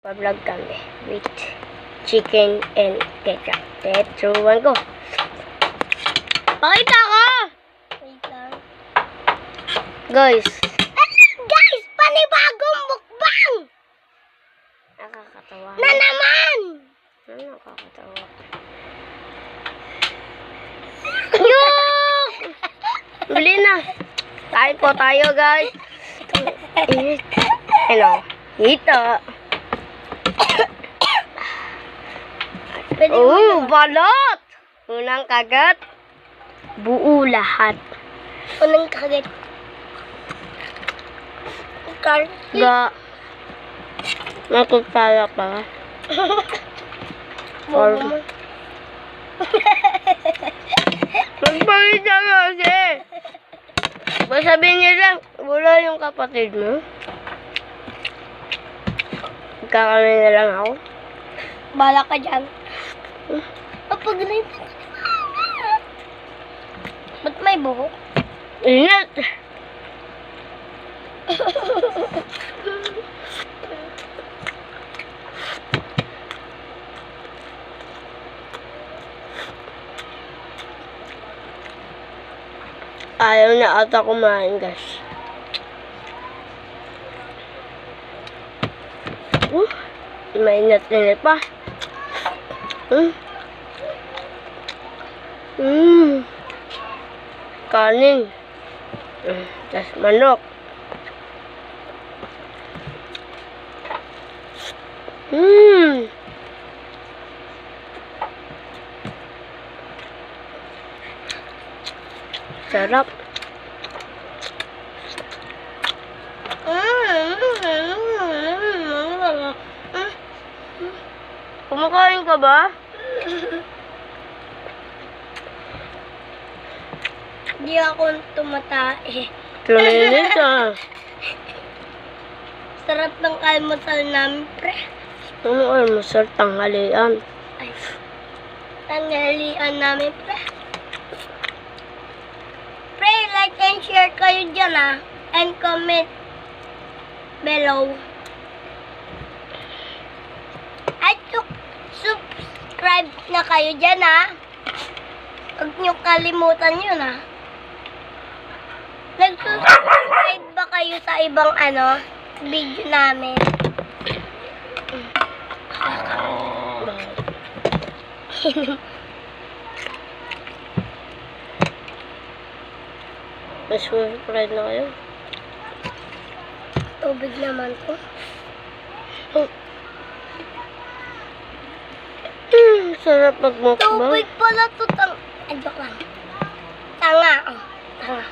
Pa-vlog kami with chicken and ketchup. Let's go. Pakita ko! Wait lang. Guys. Guys! Panibagong mukbang! Nakakatawa. Na naman! Nakakatawa. Yung! Bili na. Kain po tayo, guys. Ano? Ito. Pwede Oh, balot! Unang kagat. Buo lahat. unang kagat. Ga. Nakutala pa. Or magpakita mo kasi. Sabihin niya lang, wala yung kapatid mo. Magkakamay na lang ako. Bala ka dyan. Papagaling ka na. Ba't may buhok? Ingat! Ayaw na ata kumain, guys. Mainit-init pa. Kanin. Tas manok. Sarap. Kumakain ka ba? Hindi ako tumatae. Tuminis ah. Sarap ng almusal namin, pre. Ano almusal? Tanghalian. Ay, tanghalian namin, pre. Pre, like and share kayo dyan, ah. And comment below. At subscribe na kayo dyan, ah. Huwag nyo kalimutan yun, ah. Nag-subscribe ba kayo sa ibang, video namin? Mas subscribe na kayo. Tubig naman ko. Sarap magmukbang. Tubig pala to. Ay, joke lang. Tanga, oh. Tanga.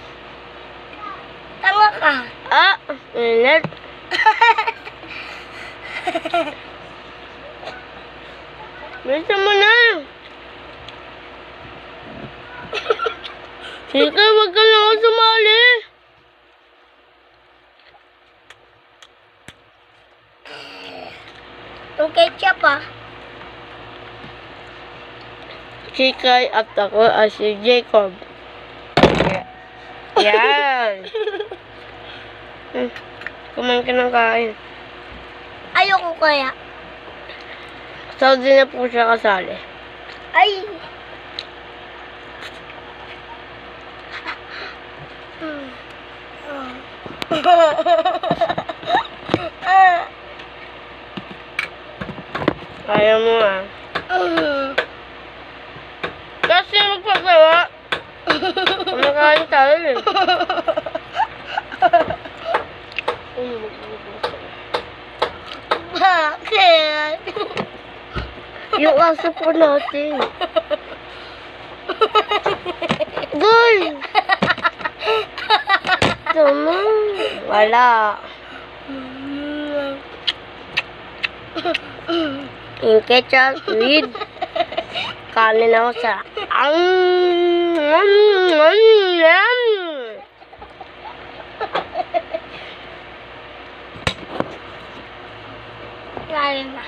Tanga ka. Ah, init. Bisa mo na. Sige, wag ka lang ako sumali. Yung ketchup, ah. Si Kai at ako ay si Jacob. Yan. Kumain ka ng kain. Ayoko kaya. Saudi na po siya kasali. Ay. Ayaw mo ah. Kasi magpagawa. Kumakain tayo eh. Bakit? Yung aso po natin. Goy! Tama. Wala. Yung ketchup with kanin ako sa Kain na.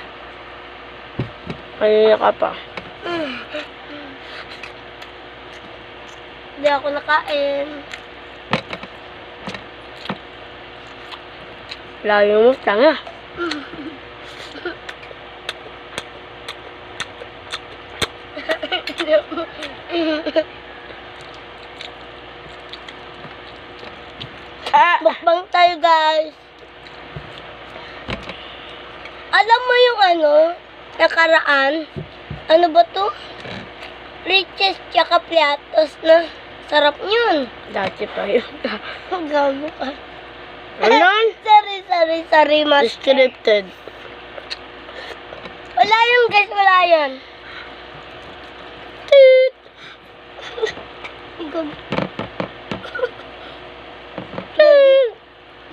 Kanina ka pa. Hindi ako nakain. Layo mo, tanga. Mukbang tayo, guys. Alam mo yung nakaraan? Ano ba to? Riches tsaka platos na. Sarap yun. Dati pa yun. Gago ka. Ano? Sorry, mas. Scripted. Wala yun, guys. Wala yun. Toot! Gagi.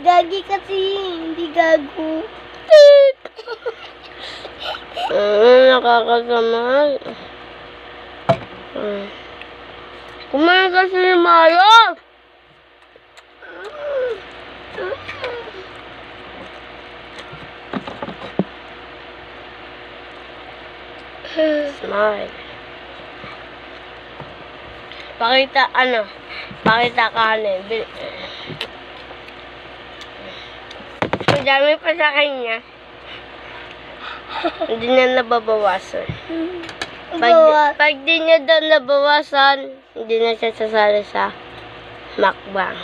Gagi kasi. Hindi gago. Toot! Nakakasama. Kumain kasi ni Mayo! Smile. Pakita kanin. Ang dami pa sa kanya. Hindi na nababawasan. Pag di niya daw nabawasan, hindi na siya sasali sa mukbang.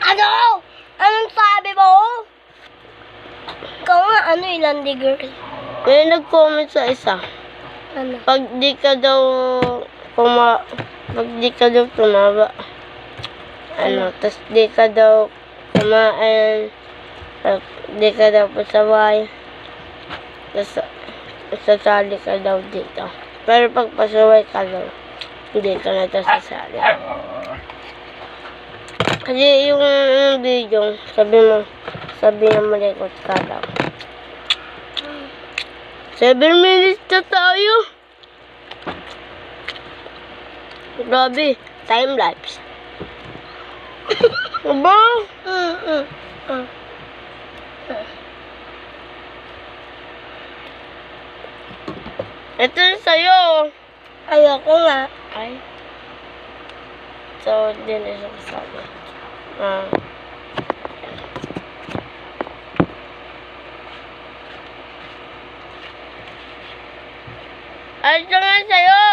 Ano? Anong sabi mo? Ikaw nga, Ilandi girl? May nag-comment sa isa. Ano? Pag di ka daw tumaba, tas di ka daw kumain, pag di ka daw pasaway, tas sasali ka daw dito. Pero pag pasaway ka daw, hindi ka na daw sasali. Kasi yung video, sabi mo malikot ka daw. 7 minutes na tayo. Grabe, time lapse. Aba? Ito na sa'yo. Ayoko nga. Ay. So, din na siya kasama. Ay, ito nga sa'yo.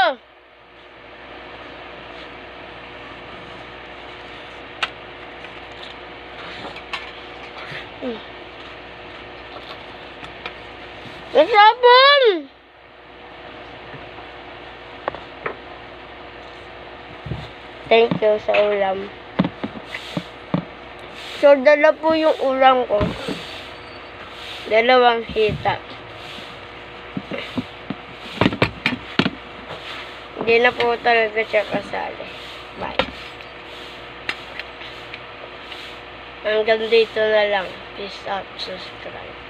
Nasabon! Thank you sa ulam. So, dala po yung ulam ko. 2 hita. Hindi na po talaga siya kasali. Bye. Hanggang dito na lang. Peace out. Subscribe.